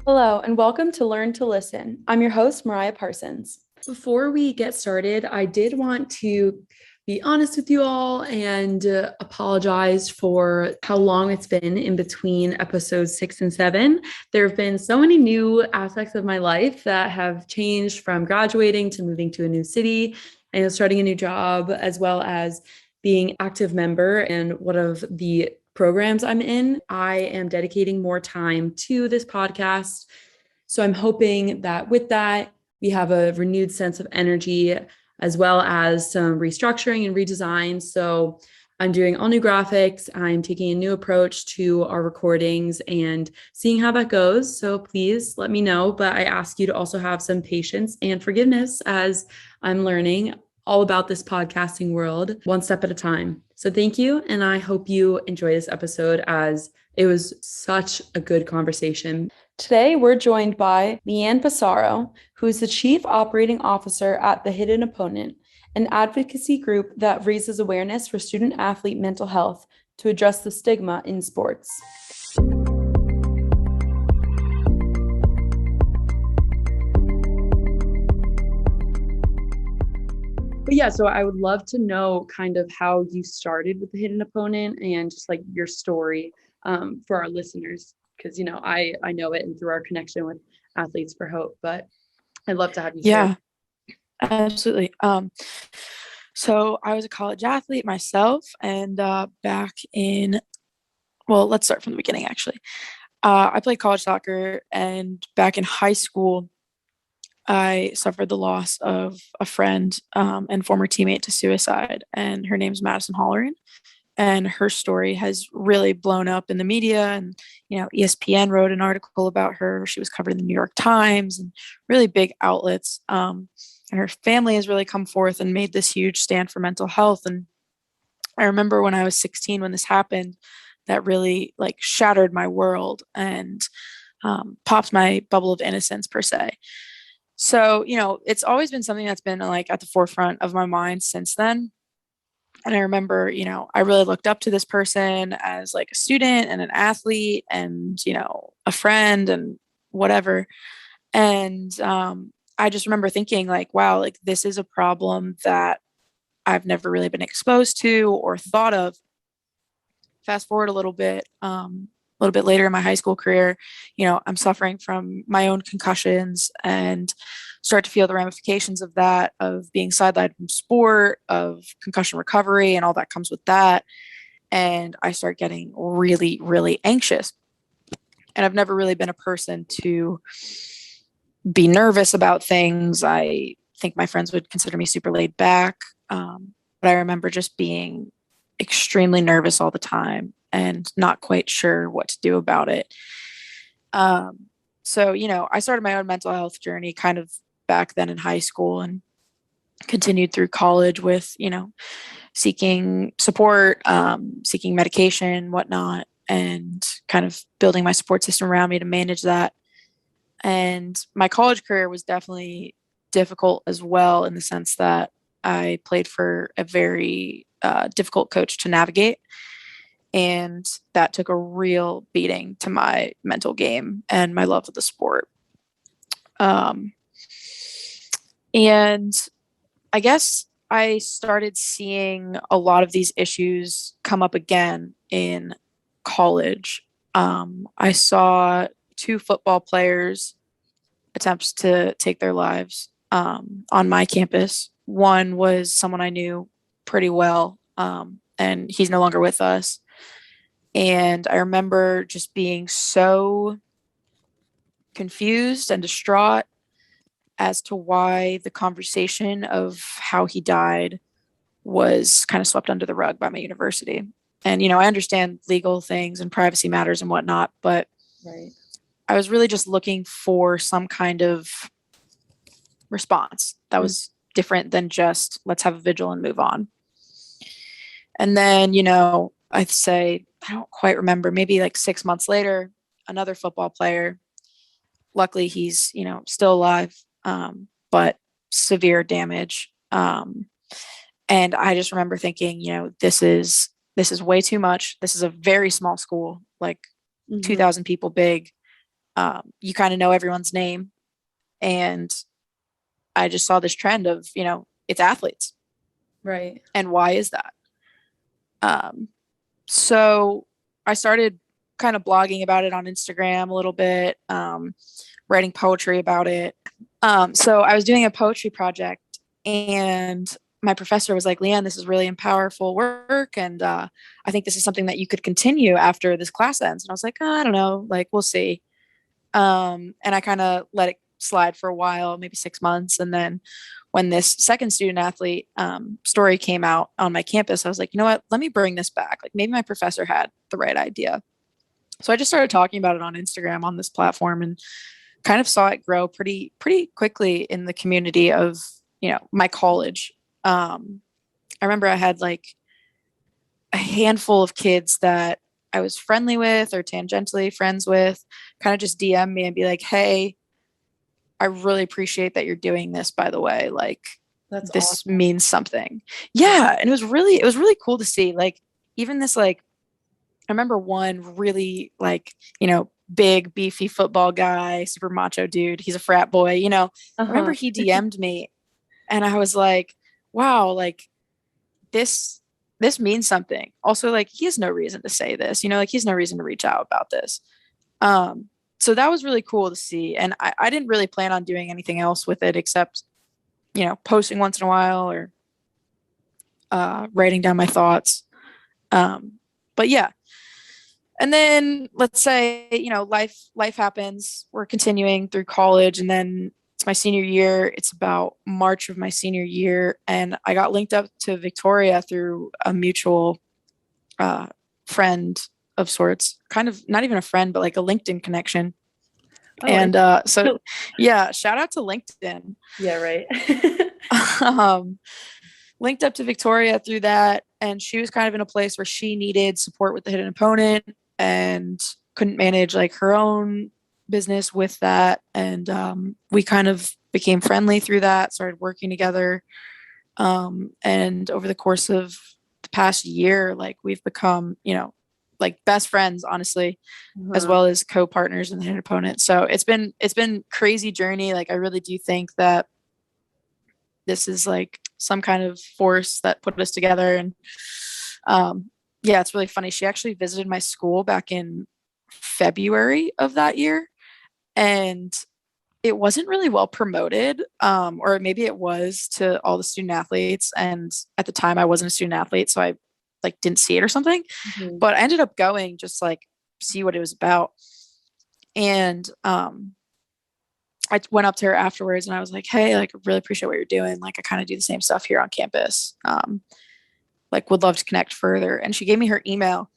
Hello, and welcome to Learn to Listen. I'm your host, Mariah Parsons. Before we get started, I did want to be honest with you all and apologize for how long it's been in between episodes 6 and 7. There have been so many new aspects of my life that have changed, from graduating to moving to a new city and starting a new job, as well as being active member in one of the programs I'm in. I am dedicating more time to this podcast. So I'm hoping that with that, we have a renewed sense of energy, as well as some restructuring and redesign. So I'm doing all new graphics. I'm taking a new approach to our recordings and seeing how that goes. So please let me know. But I ask you to also have some patience and forgiveness as I'm learning all about this podcasting world one step at a time. So thank you. And I hope you enjoy this episode, as it was such a good conversation. Today, we're joined by Leeann Passaro, who is the Chief Operating Officer at The Hidden Opponent, an advocacy group that raises awareness for student-athlete mental health to address the stigma in sports. But yeah, so I would love to know kind of how you started with The Hidden Opponent and just like your story for our listeners. Because, I know it and through our connection with Athletes for Hope, but I'd love to have you share. Absolutely. So I was a college athlete myself, and let's start from the beginning, actually. I played college soccer, and back in high school, I suffered the loss of a friend and former teammate to suicide, and her name's Madison Holleran. And her story has really blown up in the media, and ESPN wrote an article about her. She was covered in the New York Times and really big outlets. And her family has really come forth and made this huge stand for mental health. And I remember when I was 16, when this happened, that really shattered my world and popped my bubble of innocence, per se. So it's always been something that's been at the forefront of my mind since then. And I remember, I really looked up to this person as a student and an athlete and, a friend and whatever. And I just remember thinking wow, this is a problem that I've never really been exposed to or thought of. Fast forward a little bit later in my high school career, I'm suffering from my own concussions and start to feel the ramifications of that, of being sidelined from sport, of concussion recovery and all that comes with that. And I start getting really, really anxious. And I've never really been a person to be nervous about things. I think my friends would consider me super laid back. But I remember just being extremely nervous all the time and not quite sure what to do about it. So, I started my own mental health journey kind of back then in high school and continued through college with, seeking support, seeking medication, whatnot, and kind of building my support system around me to manage that. And my college career was definitely difficult as well, in the sense that I played for a very difficult coach to navigate. And that took a real beating to my mental game and my love of the sport. And I guess I started seeing a lot of these issues come up again in college. I saw 2 football players attempts to take their lives on my campus. One was someone I knew pretty well, and he's no longer with us. And I remember just being so confused and distraught as to why the conversation of how he died was kind of swept under the rug by my university. And, I understand legal things and privacy matters and whatnot, but Right. I was really just looking for some kind of response that was different than just let's have a vigil and move on. And then, I'd say, I don't quite remember, maybe 6 months later, another football player, luckily he's, still alive, but severe damage. And I just remember thinking, this is way too much. This is a very small school, 2,000 people big. you kind of know everyone's name. And I just saw this trend of, it's athletes. Right. And why is that? So I started kind of blogging about it on Instagram a little bit, writing poetry about it. So I was doing a poetry project, and my professor was like, Leeann, this is really powerful work. And I think this is something that you could continue after this class ends. And I was like, I don't know, like, we'll see. And I kind of let it slide for a while, maybe 6 months. And then when this second student athlete story came out on my campus, I was like, you know what, let me bring this back. Like, maybe my professor had the right idea. So I just started talking about it on Instagram on this platform, and kind of saw it grow pretty quickly in the community of, my college. I remember I had like a handful of kids that I was friendly with or tangentially friends with kind of just DM me and be like, hey, I really appreciate that you're doing this, by the way. Like, That's this awesome. means something. Yeah. And it was really cool to see, like, even this, like, I remember one really, like, big beefy football guy, super macho dude. He's a frat boy, I remember Uh-huh. he DM'd me, and I was like, wow, like, this means something. Also, like, he has no reason to say this, like, he has no reason to reach out about this. So that was really cool to see. And I didn't really plan on doing anything else with it except, posting once in a while or writing down my thoughts. But yeah. And then let's say, life happens. We're continuing through college, and then it's my senior year. It's about March of my senior year. And I got linked up to Victoria through a mutual friend of sorts, kind of not even a friend, but like a LinkedIn connection. Oh, And so, yeah, shout out to LinkedIn. yeah, right. um, Linked up to Victoria through that. And she was kind of in a place where she needed support with the hidden opponent and couldn't manage like her own business with that. And we kind of became friendly through that, started working together. And over the course of the past year, like, we've become, like, best friends, honestly, as Uh-huh. well as co-partners in the hidden opponent. So it's been crazy journey. Like, I really do think that this is like some kind of force that put us together. And yeah, it's really funny. She actually visited my school back in February of that year, and it wasn't really well promoted, or maybe it was, to all the student athletes. And at the time I wasn't a student athlete, so I like didn't see it or something. Mhm. But I ended up going just like see what it was about. And I went up to her afterwards and I was like, hey, like, I really appreciate what you're doing. Like, I kind of do the same stuff here on campus. Like, would love to connect further. And she gave me her email.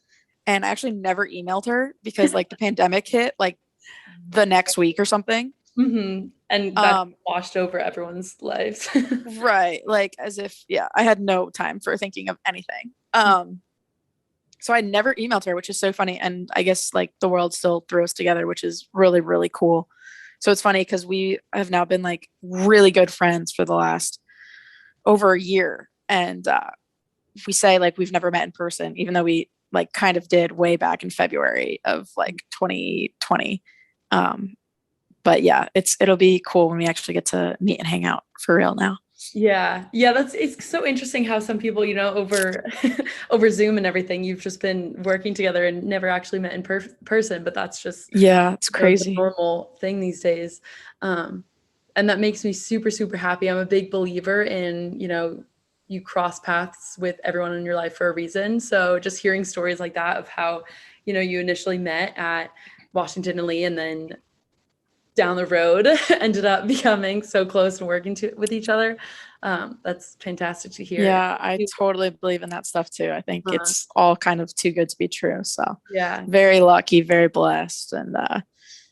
And I actually never emailed her because like the pandemic hit like the next week or something. And that washed over everyone's lives. Right. Like, as if, yeah, I had no time for thinking of anything. So I never emailed her, which is so funny. And I guess like the world still throws together, which is really, really cool. So it's funny because we have now been like really good friends for the last over a year. And we say like we've never met in person, even though we like kind of did way back in February of like 2020. But yeah, it'll be cool when we actually get to meet and hang out for real now. Yeah. Yeah, it's so interesting how some people, over over Zoom and everything, you've just been working together and never actually met in person, but that's just Yeah, it's the crazy. normal thing these days. And that makes me super, super happy. I'm a big believer in, you cross paths with everyone in your life for a reason. So just hearing stories like that of how, you initially met at Washington and Lee, and then down the road ended up becoming so close and working with each other. That's fantastic to hear. Yeah, I totally believe in that stuff too. I think Uh, it's all kind of too good to be true. So yeah. very lucky, very blessed, and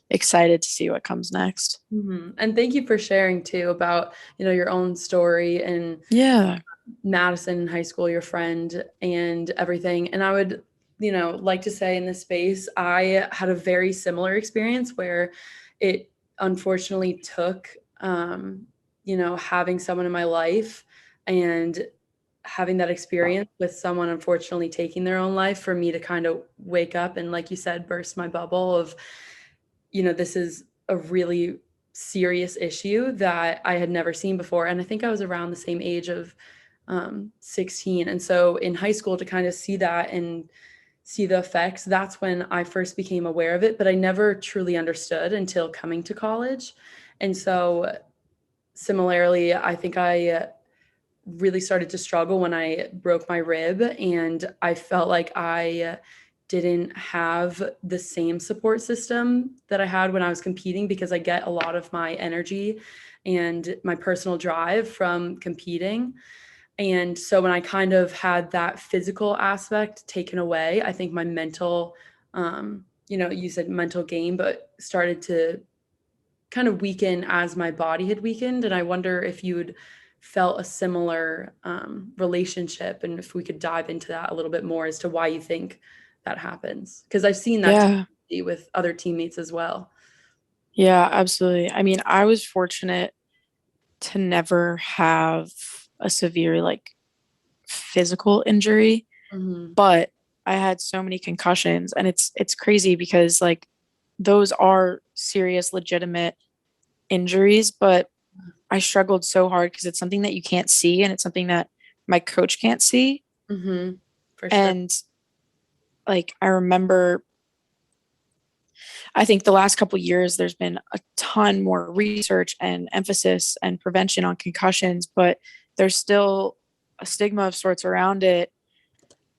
excited to see what comes next. And thank you for sharing too about, your own story and Yeah. Madison in high school, your friend and everything. And I would, like to say in this space, I had a very similar experience where it unfortunately took, having someone in my life and having that experience with someone unfortunately taking their own life for me to kind of wake up and, like you said, burst my bubble of this is a really serious issue that I had never seen before. And I think I was around the same age of 16. And so in high school, to kind of see that and see the effects, that's when I first became aware of it. But I never truly understood until coming to college. And so similarly, I think I really started to struggle when I broke my rib, and I felt like I didn't have the same support system that I had when I was competing, because I get a lot of my energy and my personal drive from competing. And so when I kind of had that physical aspect taken away, I think my mental, you said mental game, but started to kind of weaken as my body had weakened. And I wonder if you'd felt a similar relationship, and if we could dive into that a little bit more as to why you think that happens. Because I've seen that Yeah. with other teammates as well. Yeah, absolutely. I mean, I was fortunate to never have a severe like physical injury, Mm-hmm. but I had so many concussions, and it's crazy because like those are serious legitimate injuries, but I struggled so hard because it's something that you can't see, and it's something that my coach can't see. Mm-hmm. For sure. And like I remember, I think the last couple of years there's been a ton more research and emphasis and prevention on concussions, but there's still a stigma of sorts around it.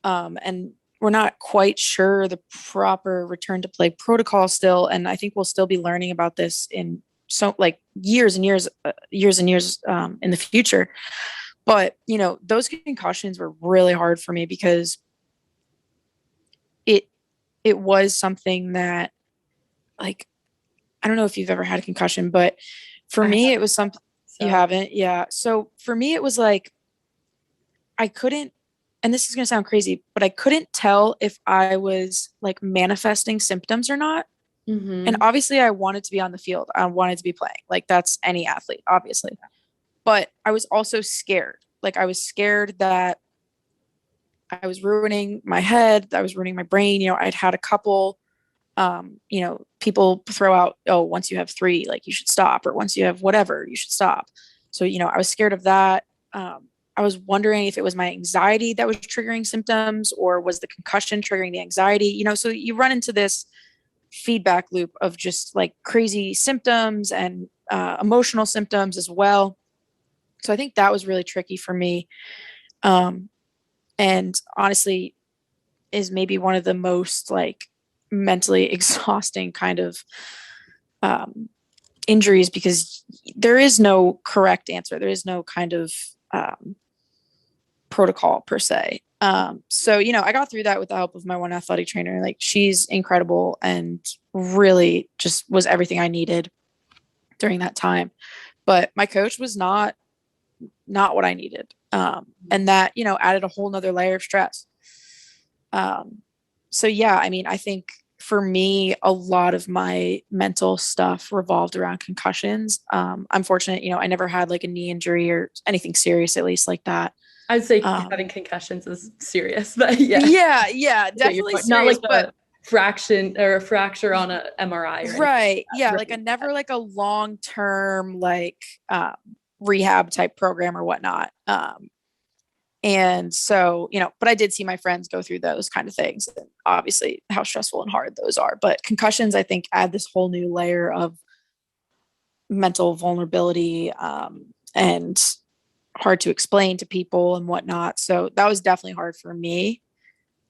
And we're not quite sure the proper return to play protocol still. And I think we'll still be learning about this in so like years and years in the future. But those concussions were really hard for me because it it was something that, like, I don't know if you've ever had a concussion, but for I have, me it was something. You so haven't? Yeah. So for me it was like I couldn't, and this is going to sound crazy, but I couldn't tell if I was like manifesting symptoms or not. And mm-hmm. obviously I wanted to be on the field. I wanted to be playing. Like that's any athlete, obviously. But I was also scared. Like I was scared that I was ruining my head, I was ruining my brain. I'd had a couple, people throw out, oh, once you have three, like you should stop, or once you have whatever, you should stop. So, I was scared of that. I was wondering if it was my anxiety that was triggering symptoms, or was the concussion triggering the anxiety, so you run into this feedback loop of just like crazy symptoms and emotional symptoms as well. So I think that was really tricky for me. Um, and honestly, is maybe one of the most like mentally exhausting kind of um, injuries, because there is no correct answer. There is no kind of protocol per se. So, I got through that with the help of my one athletic trainer. Like she's incredible and really just was everything I needed during that time. But my coach was not what I needed. And that, added a whole nother layer of stress. So yeah, I mean, I think for me, a lot of my mental stuff revolved around concussions. I'm fortunate, I never had like a knee injury or anything serious, at least like that. I'd say Um, having concussions is serious, but yeah, yeah, I get your definitely point. Not serious, like but a fraction or a fracture on a MRI or anything right. like Yeah. that. Like a never like a long-term, like, rehab type program or whatnot. And so, but I did see my friends go through those kind of things, and obviously how stressful and hard those are. But concussions, I think, add this whole new layer of mental vulnerability, and hard to explain to people and whatnot. So that was definitely hard for me.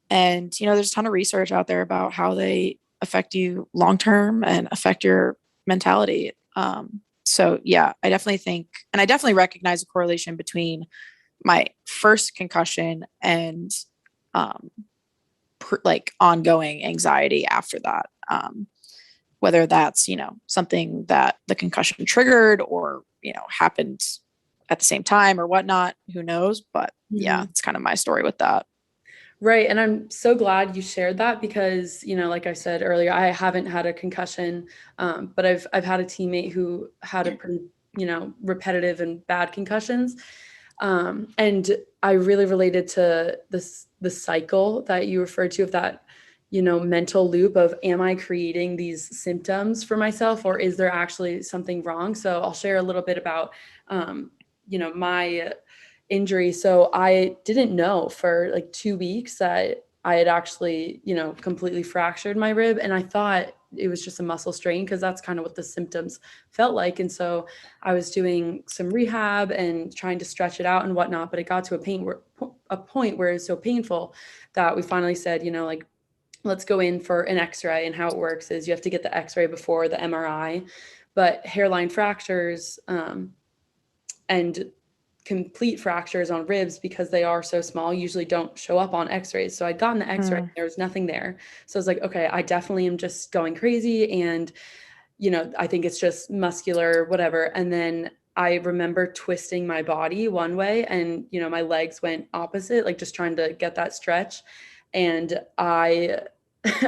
And, there's a ton of research out there about how they affect you long term and affect your mentality. So, yeah, I definitely think, and I definitely recognize a correlation between my first concussion and um, like ongoing anxiety after that. Whether that's, something that the concussion triggered, or, happened at the same time or whatnot, who knows? But yeah, Mhm. it's kind of my story with that. Right. And I'm so glad you shared that because, like I said earlier, I haven't had a concussion, but I've had a teammate who had a pretty, repetitive and bad concussions. And I really related to the cycle that you referred to, of that mental loop of, am I creating these symptoms for myself, or is there actually something wrong? So I'll share a little bit about, my injury. So I didn't know for like 2 weeks that I had actually, completely fractured my rib. And I thought it was just a muscle strain, because that's kind of what the symptoms felt like. And so I was doing some rehab and trying to stretch it out and whatnot, but it got to a point where it was so painful that we finally said, like, let's go in for an x-ray. And how it works is you have to get the x-ray before the MRI. But hairline fractures, and complete fractures on ribs, because they are so small, usually don't show up on x-rays. So I'd gotten the x-ray, there was nothing there. So I was like, okay, I definitely am just going crazy, and I think it's just muscular, whatever. And then I remember twisting my body one way, and my legs went opposite, like just trying to get that stretch. And I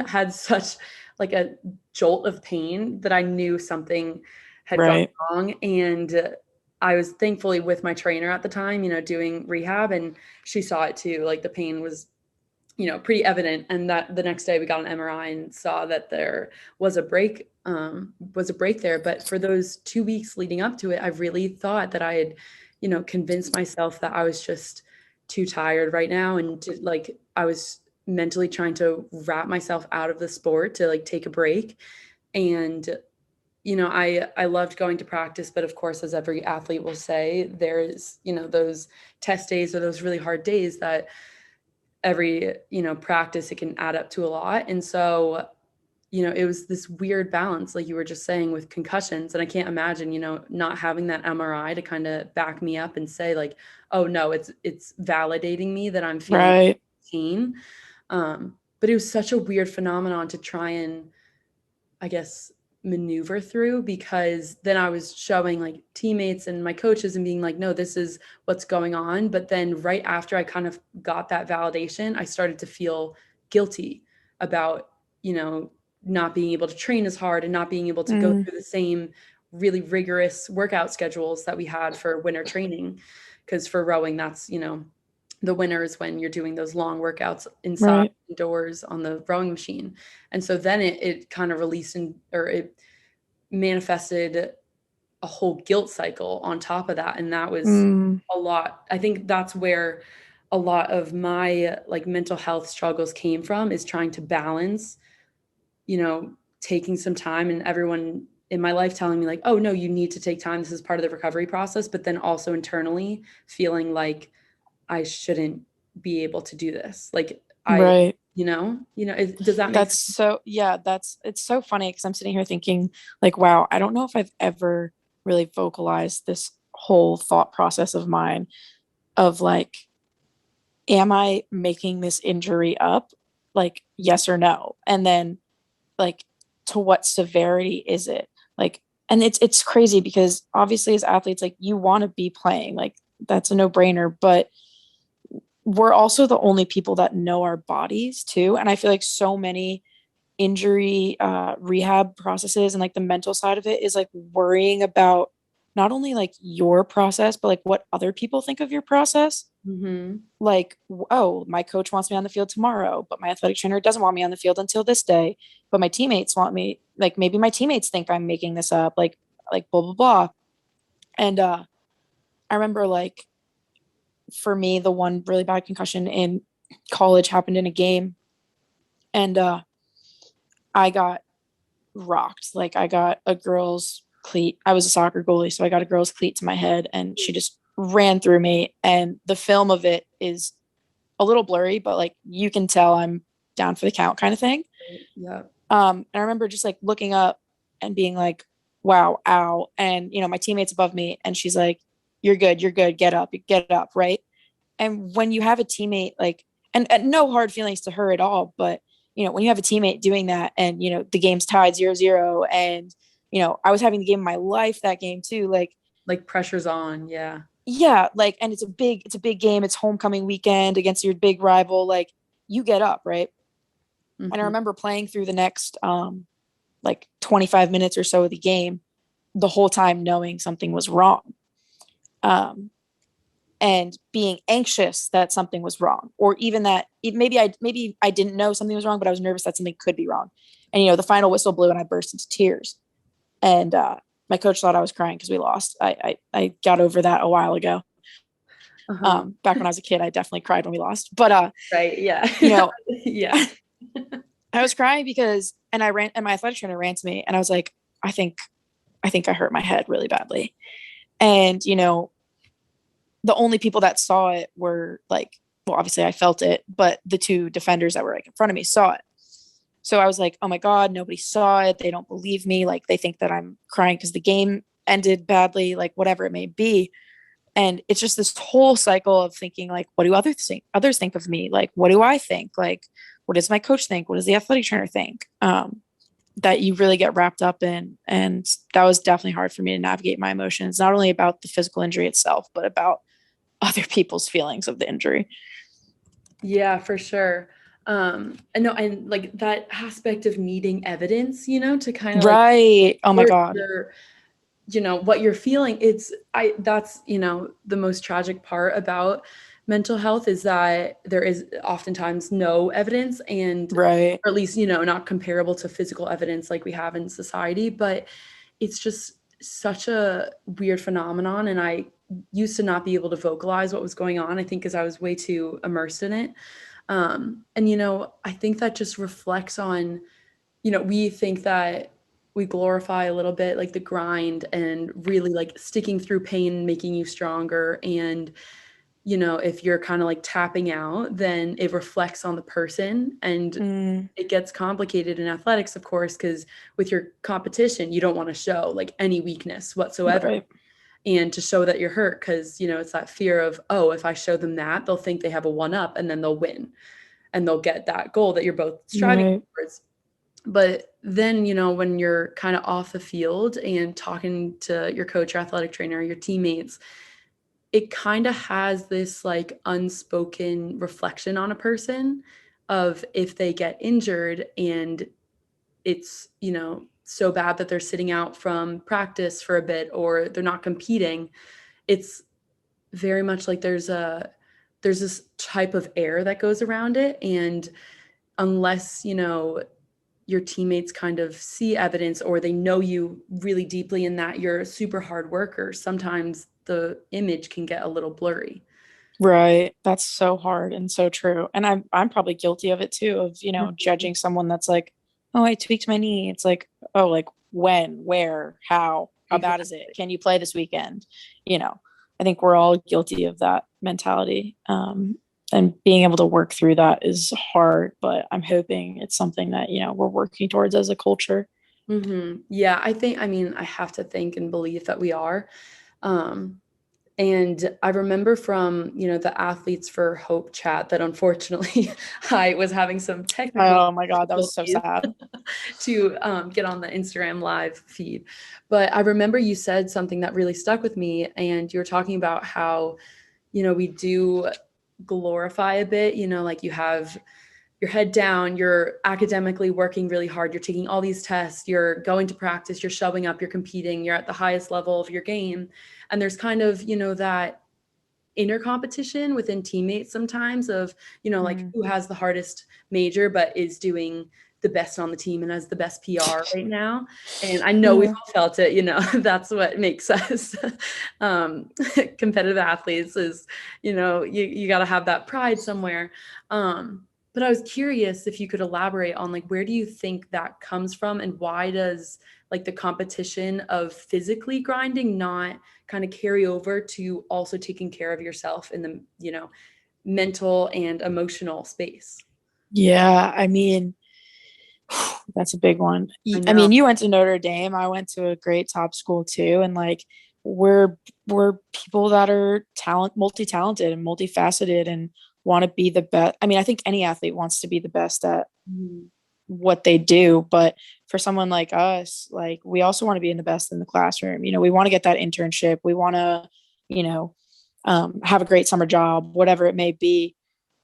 had such like a jolt of pain that I knew something had gone Right. wrong. And I was thankfully with my trainer at the time, doing rehab, and she saw it too. Like the pain was, pretty evident. And that the next day we got an MRI and saw that there was a break there. But for those 2 weeks leading up to it, I really thought that I had, convinced myself that I was just too tired right now. And like, I was mentally trying to wrap myself out of the sport to like take a break. And I loved going to practice, but of course, as every athlete will say, there's, those test days or those really hard days that every, practice, it can add up to a lot. And so, it was this weird balance, like you were just saying, with concussions. And I can't imagine, not having that MRI to kind of back me up and say like, oh no, it's validating me that I'm feeling Right. pain. But it was such a weird phenomenon to try and, I guess, maneuver through, because then I was showing like teammates and my coaches and being like, no, this is what's going on. But then right after I kind of got that validation, I started to feel guilty about, not being able to train as hard and not being able to go through the same really rigorous workout schedules that we had for winter training. Because for rowing, that's, the winter is when you're doing those long workouts inside, Right. indoors on the rowing machine. And so then it kind of released or it manifested a whole guilt cycle on top of that. And that was a lot. I think that's where a lot of my like mental health struggles came from, is trying to balance, taking some time, and everyone in my life telling me like, oh no, you need to take time. This is part of the recovery process. But then also internally feeling like I shouldn't be able to do this. Like Right. does that make That's sense? so, yeah, it's so funny because I'm sitting here thinking, like, wow, I don't know if I've ever really vocalized this whole thought process of mine of like, am I making this injury up? Like, yes or no? And then, like, to what severity is it? Like, and it's crazy because obviously as athletes, like, you want to be playing, like, that's a no-brainer, but we're also the only people that know our bodies too. And I feel like so many injury rehab processes and like the mental side of it is like worrying about not only like your process, but like what other people think of your process. Mhm. Like, oh, my coach wants me on the field tomorrow, but my athletic trainer doesn't want me on the field until this day. But my teammates want me, like maybe my teammates think I'm making this up, like blah blah blah. And I remember like for me, the one really bad concussion in college happened in a game, and I got rocked. Like I got a girl's cleat. I was a soccer goalie, so I got a girl's cleat to my head, and she just ran through me. And the film of it is a little blurry, but like you can tell I'm down for the count kind of thing. Yeah. And I remember just like looking up and being like, wow, ow. And my teammate's above me, and she's like, you're good, get up, right? And when you have a teammate like, and no hard feelings to her at all, but when you have a teammate doing that, and the game's tied 0-0, and I was having the game of my life that game too, Like pressure's on. Yeah. yeah, like, and it's a big game, it's homecoming weekend against your big rival, like you get up, right? And I Mhm. remember playing through the next like 25 minutes or so of the game, the whole time knowing something was wrong. um and being anxious that something was wrong, or even that maybe I didn't know something was wrong, but I was nervous that something could be wrong. And the final whistle blew and I burst into tears. And my coach thought I was crying because we lost. I got over that a while ago. Back when I was a kid, I definitely cried when we lost. But right, yeah, yeah, I was crying because, and my athletic trainer ran to me, and I was like, I think I hurt my head really badly. And the only people that saw it were like, well, obviously I felt it, but the two defenders that were like in front of me saw it. So I was like, oh my God, nobody saw it. They don't believe me. Like, they think that I'm crying because the game ended badly, like whatever it may be. And it's just this whole cycle of thinking, like, what do others think of me? Like, what do I think? Like, what does my coach think? What does the athletic trainer think? That you really get wrapped up in. And that was definitely hard for me to navigate my emotions, not only about the physical injury itself, but about other people's feelings of the injury. Yeah, for sure. And no, and like that aspect of needing evidence, to kind of like, right. Oh my God. What you're feeling. That's, the most tragic part about mental health is that there is oftentimes no evidence, and right. or at least, not comparable to physical evidence like we have in society. But it's just such a weird phenomenon. And I used to not be able to vocalize what was going on, I think, because I was way too immersed in it. And, I think that just reflects on, we think that we glorify a little bit like the grind and really like sticking through pain, making you stronger. And, if you're kind of like tapping out, then it reflects on the person. And it gets complicated in athletics, of course, because with your competition, you don't want to show like any weakness whatsoever. Right. And to show that you're hurt, because, it's that fear of, oh, if I show them that, they'll think they have a one up and then they'll win and they'll get that goal that you're both striving towards. But then, when you're kind of off the field and talking to your coach, your athletic trainer, your teammates, it kind of has this like unspoken reflection on a person of if they get injured and it's, so bad that they're sitting out from practice for a bit or they're not competing. It's very much like there's this type of air that goes around it. And unless, your teammates kind of see evidence or they know you really deeply in that you're a super hard worker, sometimes the image can get a little blurry. Right. That's so hard and so true. And I'm probably guilty of it too, of, judging someone that's like, oh, I tweaked my knee. It's like, oh, like when, where, how bad is it? Can you play this weekend? I think we're all guilty of that mentality. And being able to work through that is hard, but I'm hoping it's something that, we're working towards as a culture. Yeah, I have to think and believe that we are. And I remember from, the Athletes for Hope chat that unfortunately I was having some technical Oh my God, that was so sad. to get on the Instagram live feed. But I remember you said something that really stuck with me, and you were talking about how, we do glorify a bit, like you have your head down, you're academically working really hard, you're taking all these tests, you're going to practice, you're showing up, you're competing, you're at the highest level of your game. And there's kind of, that inner competition within teammates sometimes of, like who has the hardest major but is doing the best on the team and has the best PR right now. And I know we've all felt it, that's what makes us competitive athletes is, you got to have that pride somewhere. But I was curious if you could elaborate on like, where do you think that comes from, and why does like the competition of physically grinding not kind of carry over to also taking care of yourself in the, mental and emotional space? Yeah. I mean, that's a big one. I mean, you went to Notre Dame. I went to a great top school too. And like, we're people that are multi-talented and multifaceted and want to be the best. I mean, I think any athlete wants to be the best at what they do, but for someone like us, like we also want to be in the best in the classroom. We want to get that internship. We want to, have a great summer job, whatever it may be.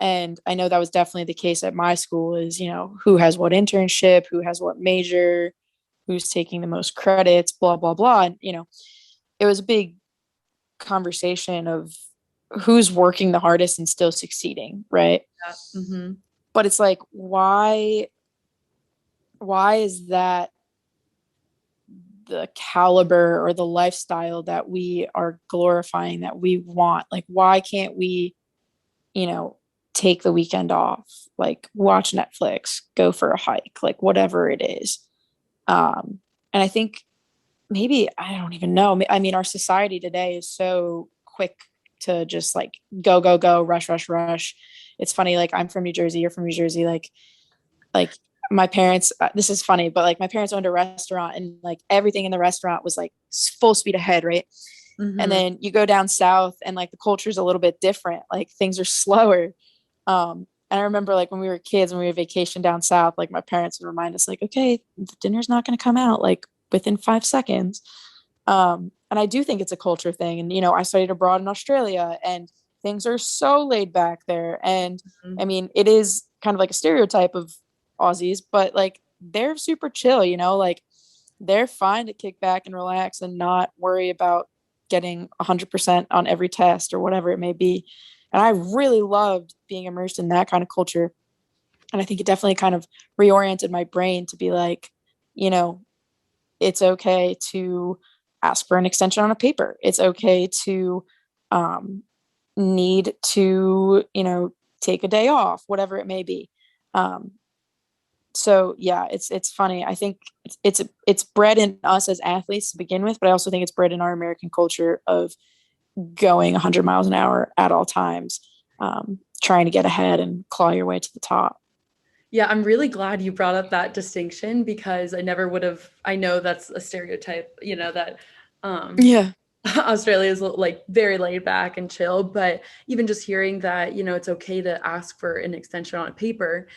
And I know that was definitely the case at my school is, who has what internship, who has what major, who's taking the most credits, blah, blah, blah. And, it was a big conversation of who's working the hardest and still succeeding, right? Yeah. Mm-hmm. But it's like, why is that the caliber or the lifestyle that we are glorifying, that we want? Like, why can't we, you know, take the weekend off, like watch Netflix, go for a hike, like whatever it is? And I think maybe, I don't even know. I mean, our society today is so quick to just like go, go, go, rush, rush, rush. It's funny. Like, I'm from New Jersey, you're from New Jersey. Like my parents, this is funny, but like my parents owned a restaurant, and like everything in the restaurant was like full speed ahead. Right. And Mm-hmm. then you go down south and like the culture is a little bit different. Like things are slower. And I remember like when we were kids, when we were vacation down south, like my parents would remind us like, okay, the dinner's not going to come out like within 5 seconds. And I do think it's a culture thing. And, I studied abroad in Australia, and things are so laid back there. And I mean, it is kind of like a stereotype of Aussies, but like they're super chill, like they're fine to kick back and relax and not worry about getting 100% on every test or whatever it may be. And I really loved being immersed in that kind of culture. And I think it definitely kind of reoriented my brain to be like, you know, it's okay to ask for an extension on a paper. It's okay to um, need to, take a day off, whatever it may be. Um, so yeah, it's funny. I think it's bred in us as athletes to begin with, but I also think it's bred in our American culture of going 100 miles an hour at all times, trying to get ahead and claw your way to the top. Yeah, I'm really glad you brought up that distinction because I never would have. I know that's a stereotype, that um, Yeah. Australia is like very laid back and chill, but even just hearing that, it's okay to ask for an extension on a paper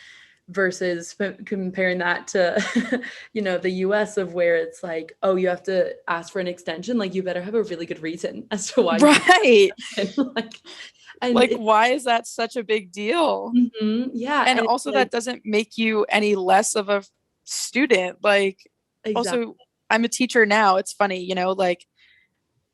versus comparing that to, the US of where it's like, oh, you have to ask for an extension. Like, you better have a really good reason as to why you Right. like, and Like, why is that such a big deal? yeah. And And it's also, like, that doesn't make you any less of a student. Like, exactly. also, I'm a teacher now. It's funny, like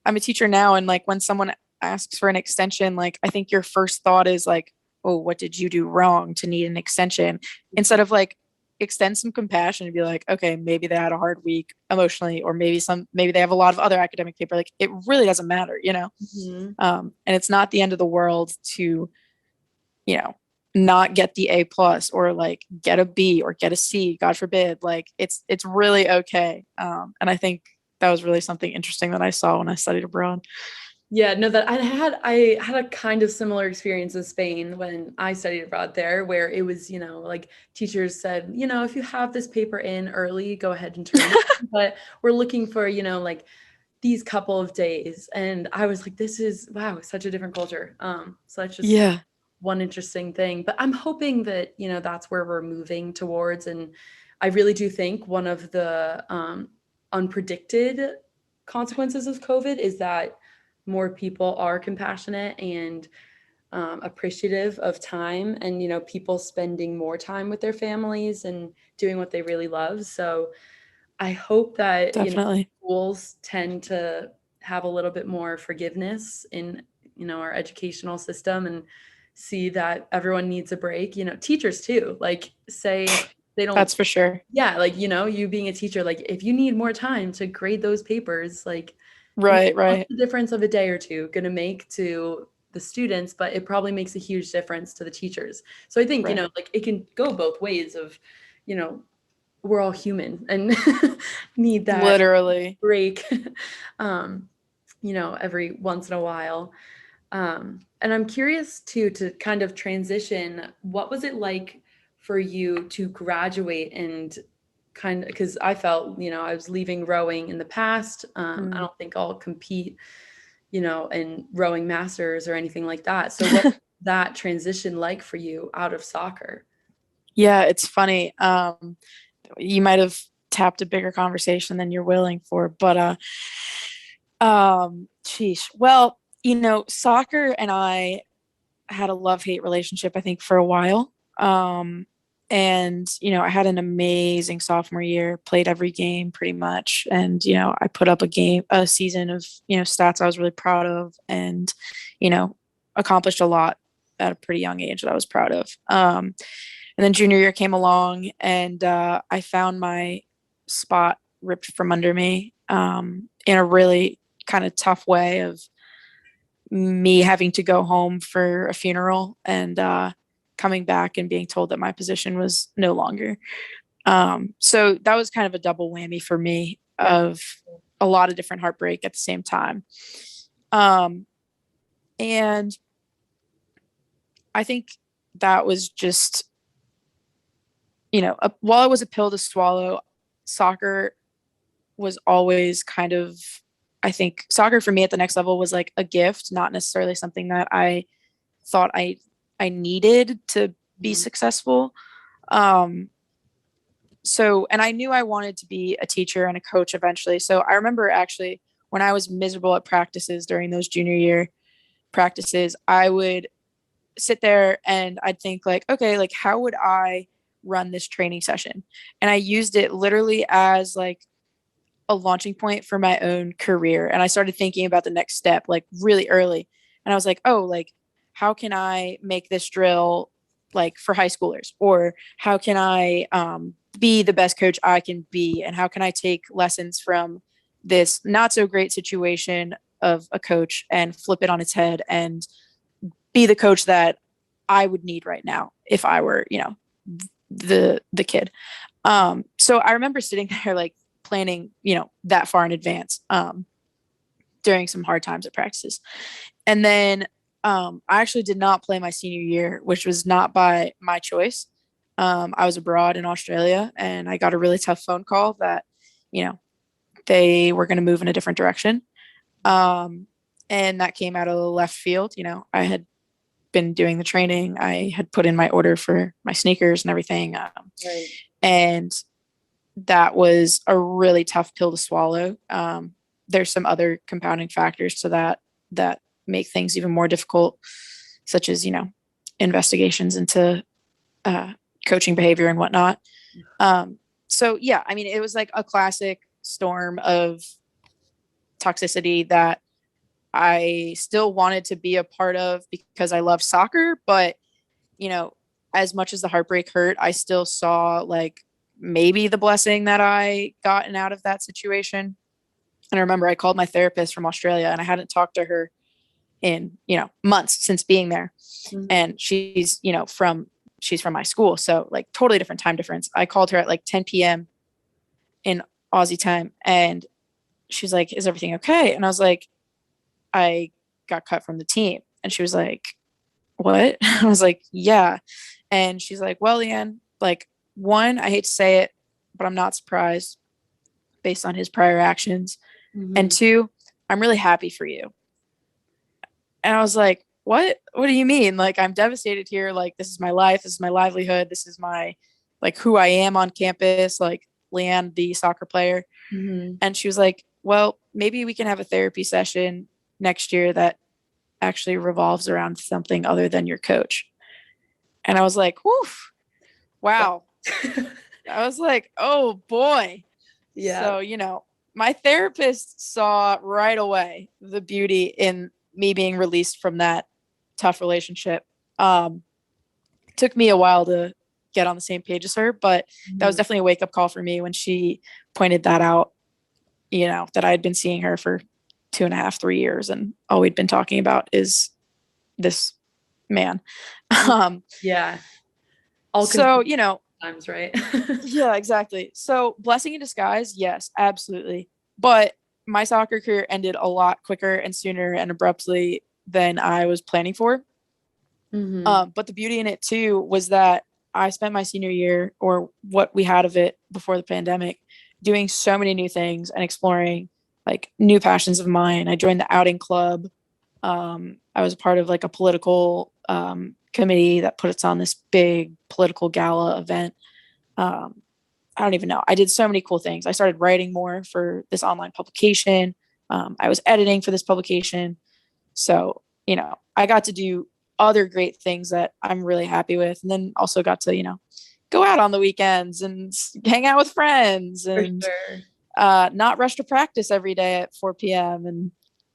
I'm a teacher now, and like when someone asks for an extension, like I think your first thought is like, oh, what did you do wrong to need an extension? Instead of like extend some compassion and be like, okay, maybe they had a hard week emotionally, or maybe they have a lot of other academic paper. Like, it really doesn't matter, Mhm. And it's not the end of the world to, you know, not get the A+ or like get a B or get a C, God forbid. Like, it's really okay. And I think that was really something interesting that I saw when I studied abroad. Yeah, no, that I had a kind of similar experience in Spain when I studied abroad there, where it was, like teachers said, if you have this paper in early, go ahead and turn it in. But we're looking for, like these couple of days. And I was like, this is wow, such a different culture. So that's just Yeah, one interesting thing. But I'm hoping that, that's where we're moving towards. And I really do think one of the unpredicted consequences of COVID is that more people are compassionate and appreciative of time, and people spending more time with their families and doing what they really love. So I hope that definitely. schools tend to have a little bit more forgiveness in our educational system, and see that everyone needs a break. Teachers too, like, say they don't. That's for sure. Yeah, like, you being a teacher, like if you need more time to grade those papers, like, Right, what's right, the difference of a day or two going to make to the students? But it probably makes a huge difference to the teachers. So I think, right. like, it can go both ways of, you know, we're all human and need that Literally. break, um, every once in a while. And I'm curious too, to kind of transition, what was it like for you to graduate and kind of, because I felt, I was leaving rowing in the past. I Mm. don't think I'll compete, in rowing masters or anything like that. So what that transition like for you out of soccer? Yeah, it's funny. You might have tapped a bigger conversation than you're willing for, but sheesh. Well, soccer and I had a love-hate relationship, I think, for a while. And I had an amazing sophomore year, played every game pretty much, and I put up a season of stats I was really proud of, and you know accomplished a lot at a pretty young age that I was proud of. And then junior year came along, and I found my spot ripped from under me in a really kind of tough way of me having to go home for a funeral and coming back and being told that my position was no longer. So that was kind of a double whammy for me of a lot of different heartbreak at the same time. And I think that was just, while it was a pill to swallow, soccer was always kind of, I think soccer for me at the next level was like a gift, not necessarily something that I thought I needed to be successful. So, and I knew I wanted to be a teacher and a coach eventually. So I remember actually when I was miserable at practices during those junior year practices, I would sit there and I'd think like, okay, like how would I run this training session? And I used it literally as like a launching point for my own career. And I started thinking about the next step like really early. And I was like, oh, like how can I make this drill like for high schoolers? Or how can I be the best coach I can be? And how can I take lessons from this not so great situation of a coach and flip it on its head and be the coach that I would need right now if I were, the kid. So I remember sitting there like planning, that far in advance during some hard times at practices. And then I actually did not play my senior year, which was not by my choice. I was abroad in Australia and I got a really tough phone call that, they were going to move in a different direction. And that came out of the left field. I had been doing the training. I had put in my order for my sneakers and everything. Right. And that was a really tough pill to swallow. There's some other compounding factors to that make things even more difficult, such as, investigations into coaching behavior and whatnot. So yeah, I mean, it was like a classic storm of toxicity that I still wanted to be a part of because I love soccer, but as much as the heartbreak hurt, I still saw like maybe the blessing that I gotten out of that situation. And I remember I called my therapist from Australia and I hadn't talked to her in, months since being there. Mm-hmm. And she's from my school. So like totally different time difference. I called her at like 10 p.m. in Aussie time and she's like, is everything okay? And I was like, I got cut from the team. And she was like, what? I was like, yeah. And she's like, well, Leeann, like one, I hate to say it, but I'm not surprised based on his prior actions. Mm-hmm. And two, I'm really happy for you. And I was like, what do you mean? Like, I'm devastated here. Like, this is my life. This is my livelihood. This is my, like, who I am on campus, like Leeann, the soccer player. Mm-hmm. And she was like, well, maybe we can have a therapy session next year that actually revolves around something other than your coach. And I was like, woof, wow. I was like, oh boy. Yeah. So, my therapist saw right away the beauty in me being released from that tough relationship. Took me a while to get on the same page as her, but that was definitely a wake up call for me when she pointed that out, that I had been seeing her for 2.5, 3 years. And all we'd been talking about is this man. Yeah. So, times, right? Yeah, exactly. So blessing in disguise. Yes, absolutely. But my soccer career ended a lot quicker and sooner and abruptly than I was planning for. Mm-hmm. But the beauty in it too was that I spent my senior year, or what we had of it before the pandemic, doing so many new things and exploring like new passions of mine. I joined the outing club. I was a part of like a political committee that puts on this big political gala event. I don't even know. I did so many cool things. I started writing more for this online publication. I was editing for this publication. So, I got to do other great things that I'm really happy with. And then also got to, go out on the weekends and hang out with friends and not rush to practice every day at 4 p.m. and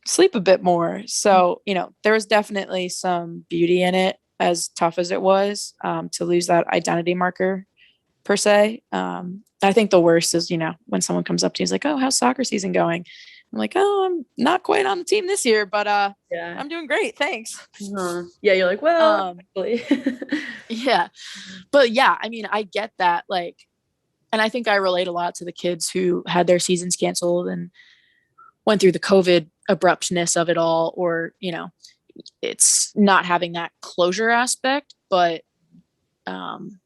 sleep a bit more. So, there was definitely some beauty in it, as tough as it was, to lose that identity marker per se. I think the worst is, when someone comes up to you, is like, "Oh, how's soccer season going?" I'm like, "Oh, I'm not quite on the team this year, but Yeah. I'm doing great, thanks." Yeah, you're like, well, Um, actually. yeah, but yeah, I mean, I get that, like, and I think I relate a lot to the kids who had their seasons canceled and went through the COVID abruptness of it all, or it's not having that closure aspect. But um,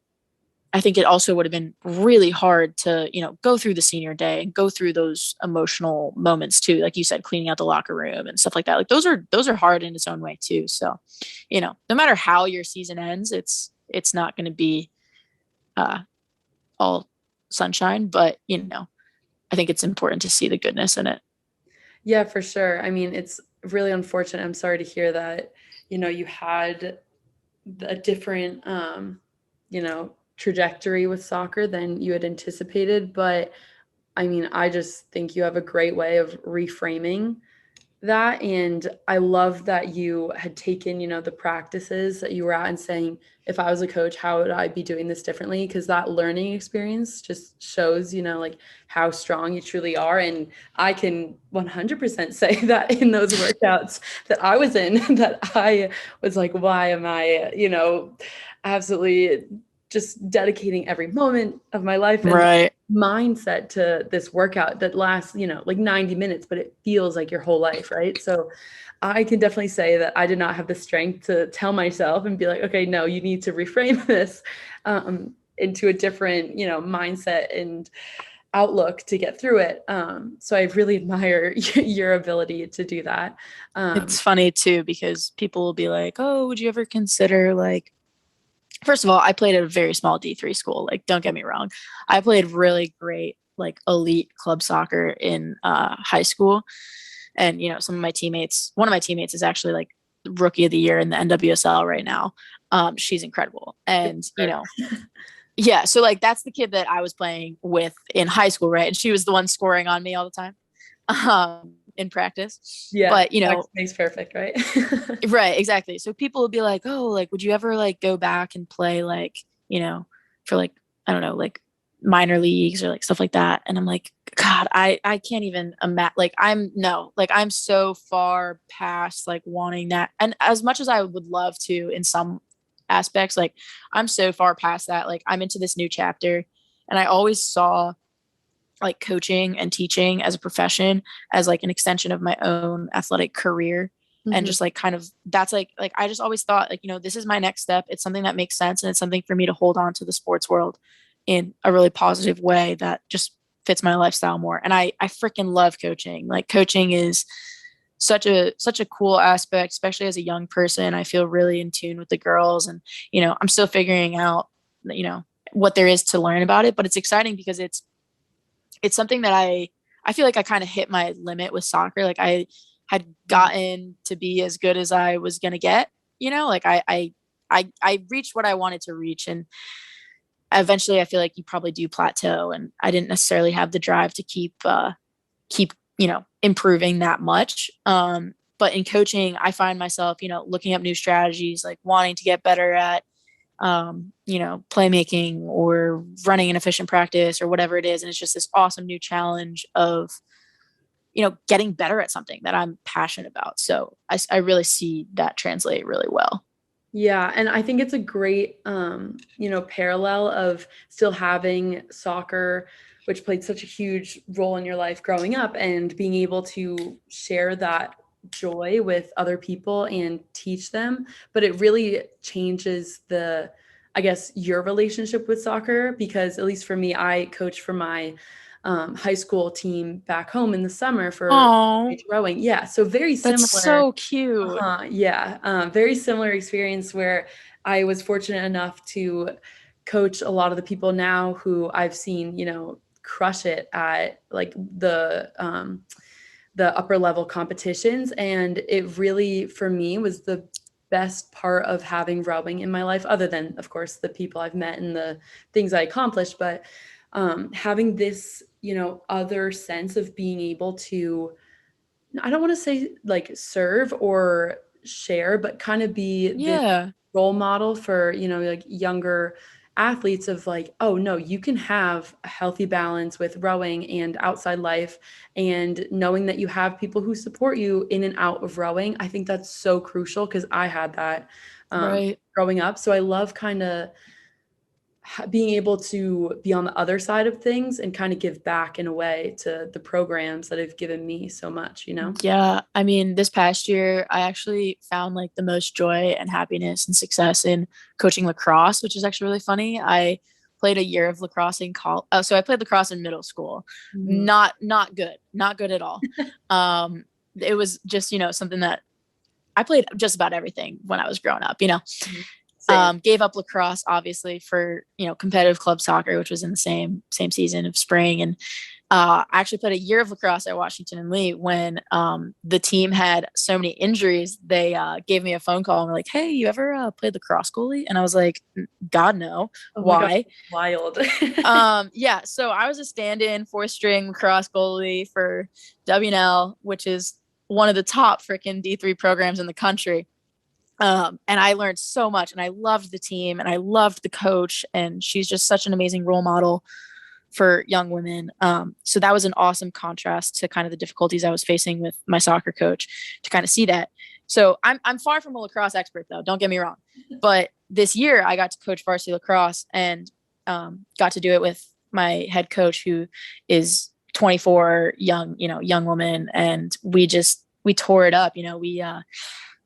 I think it also would have been really hard to, go through the senior day and go through those emotional moments too. Like you said, cleaning out the locker room and stuff like that. Like those are hard in its own way too. So, no matter how your season ends, it's not going to be uh, all sunshine. But I think it's important to see the goodness in it. Yeah, for sure. I mean, it's really unfortunate. I'm sorry to hear that, you had a different, trajectory with soccer than you had anticipated. But I mean, I just think you have a great way of reframing that. And I love that you had taken, the practices that you were at and saying, if I was a coach, how would I be doing this differently? Because that learning experience just shows, like how strong you truly are. And I can 100% say that in those workouts that I was in, that I was like, why am I, absolutely just dedicating every moment of my life and Right. mindset to this workout that lasts, like 90 minutes, but it feels like your whole life, right? So I can definitely say that I did not have the strength to tell myself and be like, okay, no, you need to reframe this into a different, mindset and outlook to get through it. So I really admire your ability to do that. It's funny too, because people will be like, "Oh, would you ever consider, like," first of all, I played at a very small D3 school. Like, don't get me wrong. I played really great, like elite club soccer in high school. And, some of my teammates, one of my teammates is actually like rookie of the year in the NWSL right now. She's incredible. And, yeah. So like, that's the kid that I was playing with in high school. Right. And she was the one scoring on me all the time in practice. Yeah, But, makes perfect, right? right, exactly. So people will be like, "Oh, like, would you ever like go back and play like, for like, I don't know, like minor leagues or like stuff like that?" And I'm like, God, I can't even imagine. Like, I'm so far past like wanting that. And as much as I would love to in some aspects, like I'm so far past that. Like I'm into this new chapter, and I always saw like coaching and teaching as a profession as like an extension of my own athletic career. And Mhm. just like kind of that's like I just always thought like, this is my next step. It's something that makes sense, and it's something for me to hold on to the sports world in a really positive way that just fits my lifestyle more. And I freaking love coaching. Like coaching is such a cool aspect, especially as a young person. I feel really in tune with the girls, and I'm still figuring out what there is to learn about it, but it's exciting because it's something that I feel like I kind of hit my limit with soccer. Like I had gotten to be as good as I was gonna get. Like I reached what I wanted to reach, and eventually I feel like you probably do plateau. And I didn't necessarily have the drive to keep improving that much. But in coaching, I find myself looking up new strategies, like wanting to get better at playmaking or running an efficient practice or whatever it is. And it's just this awesome new challenge of, getting better at something that I'm passionate about. So I really see that translate really well. Yeah, and I think it's a great, parallel of still having soccer, which played such a huge role in your life growing up, and being able to share that joy with other people and teach them. But it really changes I guess, your relationship with soccer, because at least for me, I coach for my high school team back home in the summer for Oh, rowing. Yeah, so very that's similar. so cute. Yeah, very similar experience where I was fortunate enough to coach a lot of the people now who I've seen, crush it at like the upper level competitions. And it really, for me, was the best part of having rowing in my life, other than, of course, the people I've met and the things I accomplished. But having this, other sense of being able to I don't want to say like serve or share, but kind of be this Yeah, role model for, like younger athletes of like, oh no, you can have a healthy balance with rowing and outside life, and knowing that you have people who support you in and out of rowing. I think that's so crucial because I had that right. growing up. So I love kind of being able to be on the other side of things and kind of give back in a way to the programs that have given me so much. Yeah, I mean, this past year, I actually found like the most joy and happiness and success in coaching lacrosse, which is actually really funny. I played a year of lacrosse in college. Oh, so I played lacrosse in middle school. Mhm. Not good at all. Um, it was just, something that I played just about everything when I was growing up. Mhm. Same. Gave up lacrosse obviously for, competitive club soccer, which was in the same season of spring. And I actually played a year of lacrosse at Washington and Lee when the team had so many injuries. They gave me a phone call and were like, "Hey, you ever played lacrosse goalie?" And I was like, "God, no. Oh my God, Why?" wild. Yeah. So I was a stand-in four-string lacrosse goalie for WNL, which is one of the top freaking D3 programs in the country. And I learned so much, and I loved the team, and I loved the coach, and she's just such an amazing role model for young women. So that was an awesome contrast to kind of the difficulties I was facing with my soccer coach to kind of see that. So I'm far from a lacrosse expert though. Don't get me wrong, but this year I got to coach varsity lacrosse and got to do it with my head coach who is 24, young woman, and we tore it up.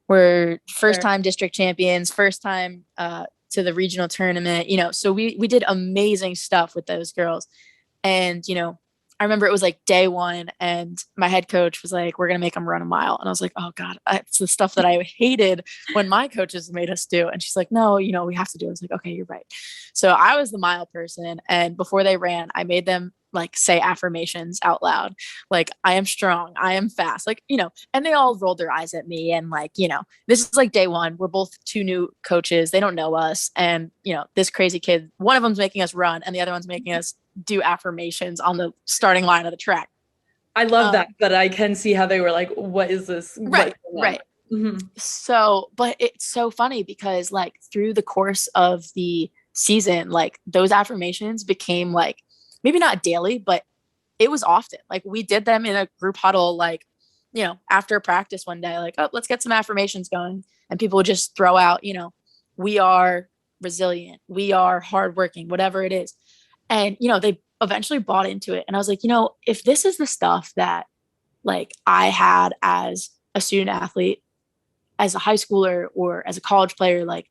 We're first Sure. time district champions, first time to the regional tournament, so we did amazing stuff with those girls. And, I remember it was like day one and my head coach was like, "We're going to make them run a mile." And I was like, "Oh God, it's the stuff that I hated when my coaches made us do." And she's like, "No, we have to do it." I was like, "Okay, you're right." So I was the mile person. And before they ran, I made them like say affirmations out loud. Like, "I am strong. I am fast." Like, and they all rolled their eyes at me. And like, this is like day one. We're both two new coaches. They don't know us. And, this crazy kid, one of them's making us run and the other one's making us do affirmations on the starting line of the track. I love that, Um, but I can see how they were like, what is this? right, What's going on? right. Mhm. So, but it's so funny because like through the course of the season, like those affirmations became like maybe not daily, but it was often. Like we did them in a group huddle, like, after practice one day, like, "Oh, let's get some affirmations going." And people would just throw out, "We are resilient, we are hardworking," whatever it is. And, they eventually bought into it. And I was like, if this is the stuff that like I had as a student athlete, as a high schooler, or as a college player, like,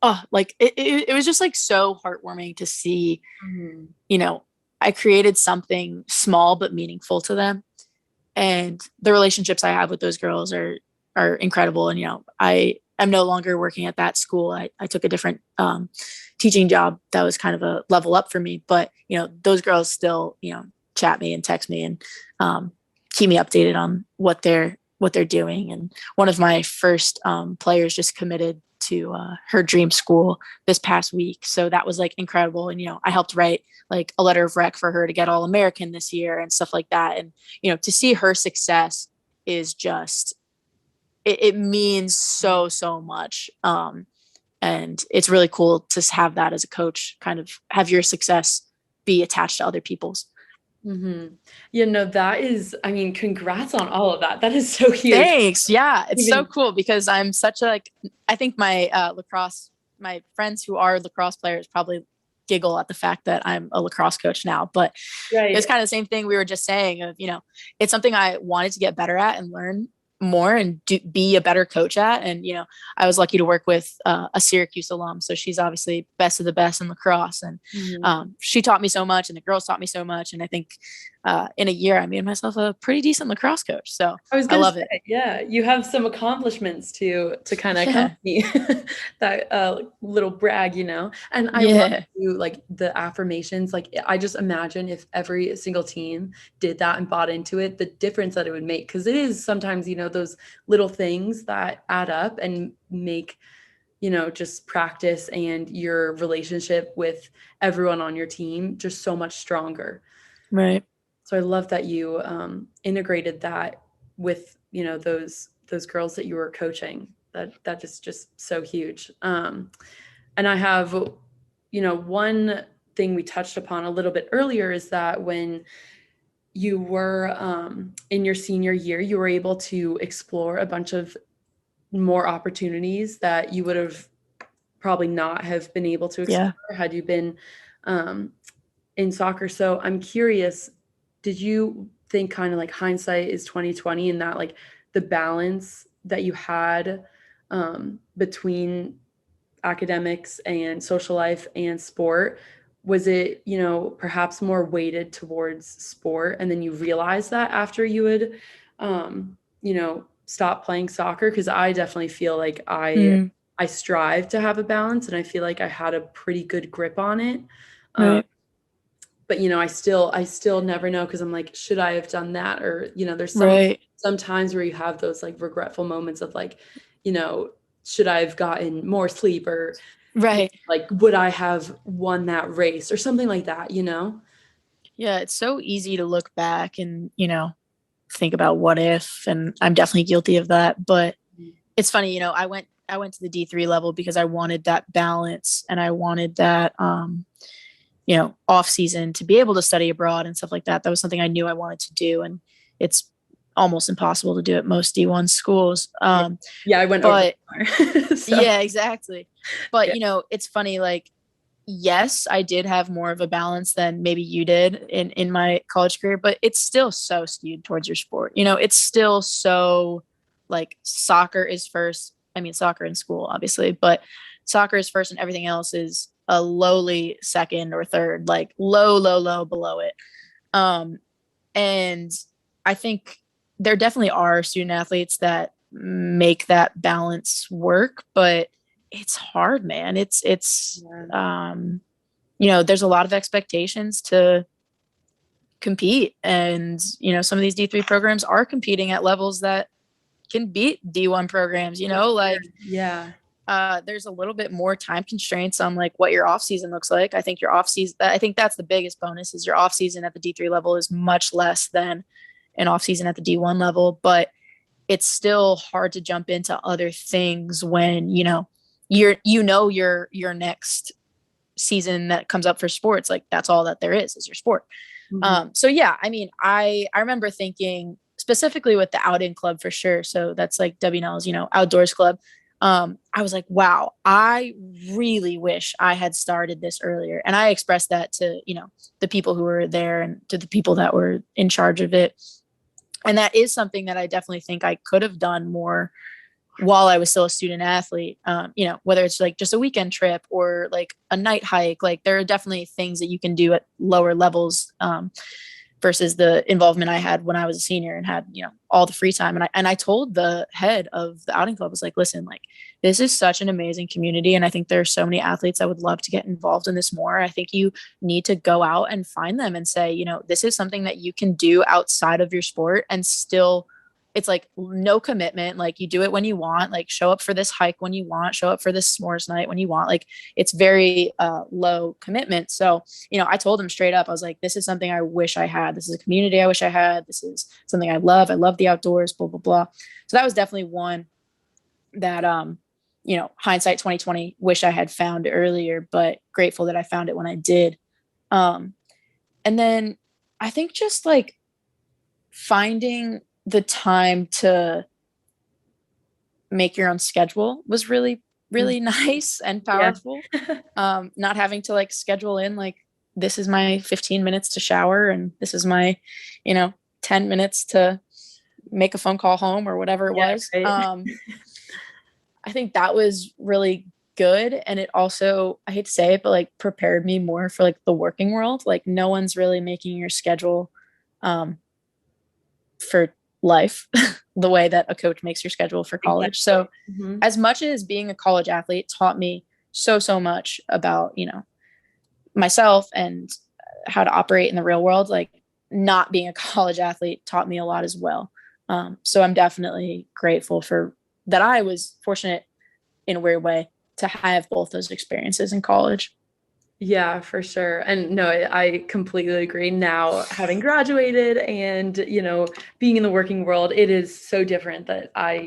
oh, like it was just like so heartwarming to see, Mhm. you know, I created something small but meaningful to them. And the relationships I have with those girls are incredible. And I am no longer working at that school. I took a different teaching job that was kind of a level up for me. But those girls still chat me and text me and keep me updated on what they're doing. And one of my first players just committed to her dream school this past week, so that was like incredible. And I helped write like a letter of rec for her to get all American this year and stuff like that. And to see her success is just it means so much. And it's really cool to have that as a coach, kind of have your success be attached to other people's. Mhm. That is, I mean, congrats on all of that. That is so huge. Thanks. Yeah, it's so Even cool because I'm such a like I think my friends who are lacrosse players probably giggle at the fact that I'm a lacrosse coach now, but it's right. kind of the same thing we were just saying of, it's something I wanted to get better at and learn more and be a better coach at. And, I was lucky to work with a Syracuse alum. So she's obviously best of the best in lacrosse. And Mhm. she taught me so much and the girls taught me so much. And I think in a year, I made myself a pretty decent lacrosse coach. So I was I gonna love it. say, yeah, you have some accomplishments to kind of Yeah. accompany that little brag. And I love Yeah. you like the affirmations. Like I just imagine if every single team did that and bought into it, the difference that it would make. Because it is sometimes those little things that add up and make just practice and your relationship with everyone on your team just so much stronger. Right. So I love that you integrated that with, those girls that you were coaching. That is just so huge. And I have, one thing we touched upon a little bit earlier is that when you were in your senior year, you were able to explore a bunch of more opportunities that you would have probably not have been able to explore had you been in soccer. So I'm curious, did you think, kind of like, hindsight is 2020, and that, like, the balance that you had between academics and social life and sport, was it, perhaps more weighted towards sport, and then you realized that after you would stop playing soccer? Because I definitely feel like I strive to have a balance, and I feel like I had a pretty good grip on it. Right. But I still never know, because I'm like, should I have done that? Or, there's Right. some times where you have those, like, regretful moments of, like, should I have gotten more sleep, or Right. like, would I have won that race or something like that, Yeah, it's so easy to look back and, think about what if, and I'm definitely guilty of that. But it's funny, I went to the D3 level because I wanted that balance, and I wanted that off season to be able to study abroad and stuff like that. That was something I knew I wanted to do, and it's almost impossible to do at most D1 schools. Yeah, I went but over so. Yeah, exactly. But Yeah. it's funny, like, yes, I did have more of a balance than maybe you did in my college career, but it's still so skewed towards your sport. It's still so, like, soccer is first. I mean, soccer in school, obviously, but soccer is first, and everything else is a lowly second or third, like low, low, low below it. And I think there definitely are student athletes that make that balance work, but it's hard, man. There's a lot of expectations to compete, and some of these D3 programs are competing at levels that can beat D1 programs. Yeah. There's a little bit more time constraints on, like, what your off season looks like. I think that's the biggest bonus, is your off season at the D3 level is much less than an off season at the D1 level, but it's still hard to jump into other things when your next season that comes up for sports, like, that's all that there is your sport. So yeah, I mean, I remember thinking specifically with the outing club, for sure. So that's like WNL's, outdoors club. I was like, wow, I really wish I had started this earlier. And I expressed that to, the people who were there and to the people that were in charge of it. And that is something that I definitely think I could have done more while I was still a student athlete. Whether it's like just a weekend trip or like a night hike, like, there are definitely things that you can do at lower levels, versus the involvement I had when I was a senior and had, all the free time. And I told the head of the outing club, I was like, listen, like, this is such an amazing community. And I think there are so many athletes that would love to get involved in this more. I think you need to go out and find them and say, this is something that you can do outside of your sport, and still, it's like no commitment. Like, you do it when you want, like, show up for this hike when you want, show up for this s'mores night when you want. Like, it's very low commitment. So, I told him straight up, I was like, this is something I wish I had. This is a community I wish I had. This is something I love. I love the outdoors, blah, blah, blah. So that was definitely one that, hindsight 2020, wish I had found earlier, but grateful that I found it when I did. And then I think just, like, finding the time to make your own schedule was really, really nice and powerful. Not having to, like, schedule in, like, this is my 15 minutes to shower, and this is my, 10 minutes to make a phone call home, or whatever it was. Right. I think that was really good. And it also, I hate to say it, but, like, prepared me more for, like, the working world. Like, no one's really making your schedule for life the way that a coach makes your schedule for college. So as much as being a college athlete taught me so much about, myself and how to operate in the real world, like, not being a college athlete taught me a lot as well. So I'm definitely grateful for that. I was fortunate in a weird way to have both those experiences in college. Yeah, for sure. And no, I completely agree. Now, having graduated and, being in the working world, it is so different that I,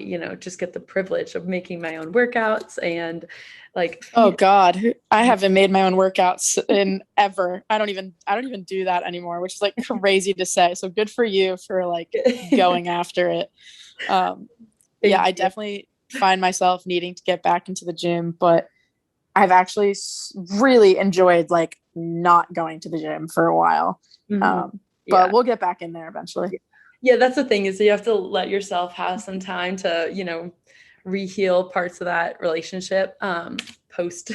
just get the privilege of making my own workouts and like, Oh God, I haven't made my own workouts in ever. I don't even do that anymore, which is like crazy to say. So good for you for like going after it. Um, yeah, thank I you. definitely find myself needing to get back into the gym, but I've actually really enjoyed like not going to the gym for a while. Mhm. But Yeah. we'll get back in there eventually. Yeah, that's the thing is you have to let yourself have some time to, reheal parts of that relationship post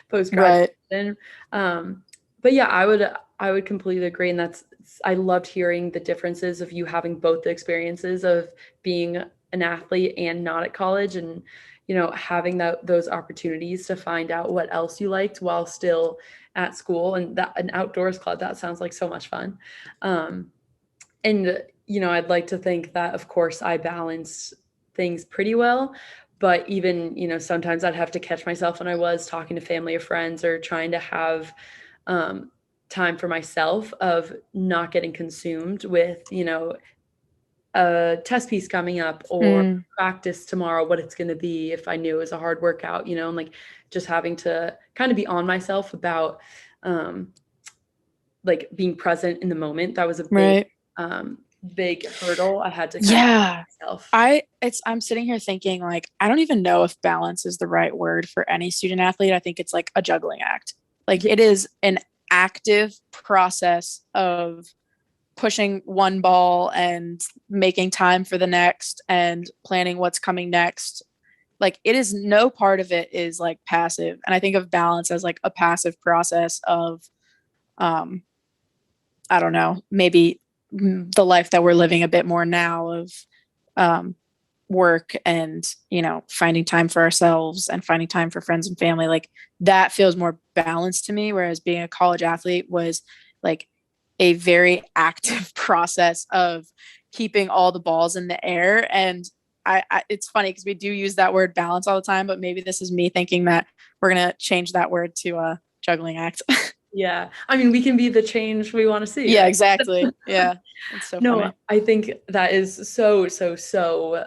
post Right. graduation. Um, but yeah, I would completely agree, and I loved hearing the differences of you having both the experiences of being an athlete and not at college, and having those opportunities to find out what else you liked while still at school, and that an outdoors club that sounds like so much fun. And I'd like to think that, of course, I balance things pretty well, but even, sometimes I'd have to catch myself when I was talking to family or friends or trying to have um, time for myself of not getting consumed with, a test piece coming up or Mm, practice tomorrow, what it's going to be if I knew it was a hard workout, and like just having to kind of be on myself about um, like being present in the moment. That was a right. um, big hurdle I had to kind of Yeah. myself. I'm sitting here thinking like I don't even know if balance is the right word for any student athlete. I think it's like a juggling act. Like Yeah, it is an active process of pushing one ball and making time for the next and planning what's coming next. Like it is no part of it is like passive. And I think of balance as like a passive process of um I don't know, maybe the life that we're living a bit more now of um work and finding time for ourselves and finding time for friends and family, like that feels more balanced to me, whereas being a college athlete was like a very active process of keeping all the balls in the air. And it's funny because we do use that word balance all the time, but maybe this is me thinking that we're going to change that word to a juggling act. yeah. I mean, we can be the change we want to see, Yeah, right? exactly. Yeah, that's so No, funny. I think that is so, so, so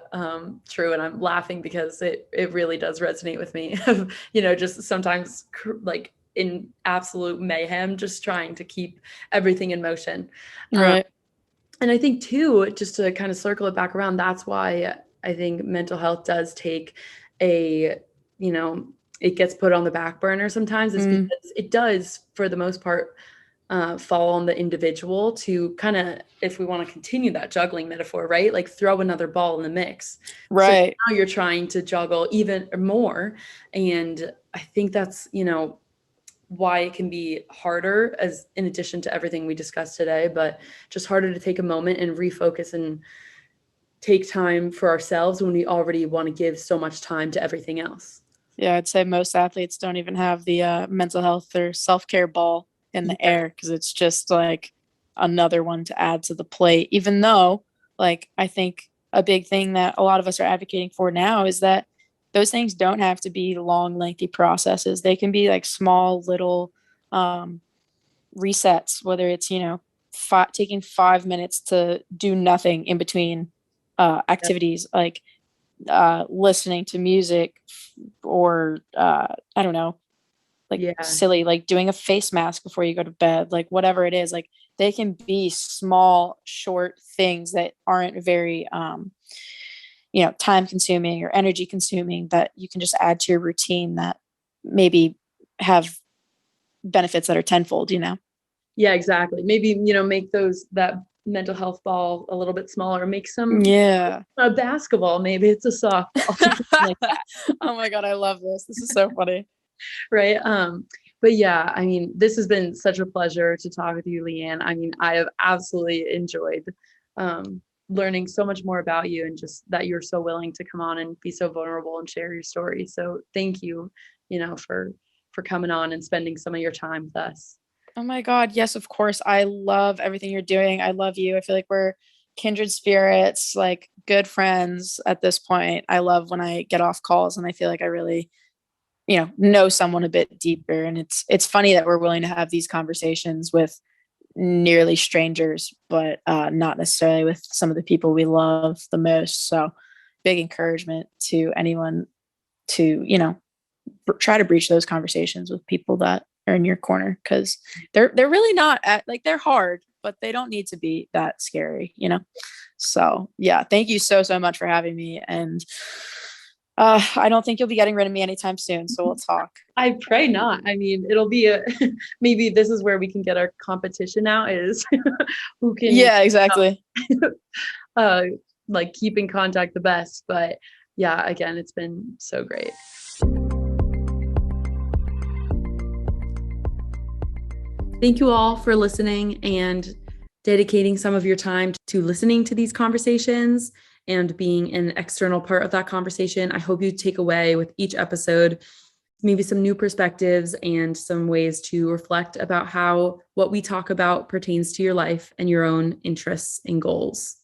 true. And I'm laughing because it really does resonate with me of, just sometimes like in absolute mayhem, just trying to keep everything in motion. Um, Right. and I think too, just to kind of circle it back around, that's why I think mental health does take a, you know, it gets put on the back burner sometimes. It's Mm, because it does, for the most part, fall on the individual to kind of, if we want to continue that juggling metaphor, right? Like throw another ball in the mix. So right. now you're trying to juggle even more. And I think that's, why it can be harder, as in addition to everything we discussed today, but just harder to take a moment and refocus and take time for ourselves when we already want to give so much time to everything else. Yeah, I'd say most athletes don't even have the mental health or self care ball in the Yeah. air because it's just like another one to add to the plate. Even though, like, I think a big thing that a lot of us are advocating for now is that those things don't have to be long, lengthy processes. They can be like small, little um, resets, whether it's, taking 5 minutes to do nothing in between activities. Like, listening to music or I don't know, like Yeah. silly, like doing a face mask before you go to bed, like whatever it is, like they can be small, short things that aren't very, time consuming or energy consuming that you can just add to your routine that maybe have benefits that are tenfold. Yeah, exactly. Maybe, make that mental health ball a little bit smaller, make some Yeah. a basketball, maybe it's a softball, something like that, Oh my God, I love this. This is so funny. right? But yeah, I mean, this has been such a pleasure to talk with you, Leanne. I mean, I have absolutely enjoyed um, learning so much more about you and just that you're so willing to come on and be so vulnerable and share your story. So thank you, for coming on and spending some of your time with us. Oh my God. Yes, of course. I love everything you're doing. I love you. I feel like we're kindred spirits, like good friends at this point. I love when I get off calls and I feel like I really know someone a bit deeper. And it's funny that we're willing to have these conversations with nearly strangers, but not necessarily with some of the people we love the most. So big encouragement to anyone to, try to breach those conversations with people that are in your corner, because they're really not they're hard, but they don't need to be that scary. So yeah, thank you so much for having me. And I don't think you'll be getting rid of me anytime soon, so we'll talk. I pray not. I mean, it'll be maybe this is where we can get our competition out, is who can, yeah, exactly. Like keep in contact the best. But yeah, again, it's been so great. Thank you all for listening and dedicating some of your time to listening to these conversations and being an external part of that conversation. I hope you take away with each episode maybe some new perspectives and some ways to reflect about how what we talk about pertains to your life and your own interests and goals.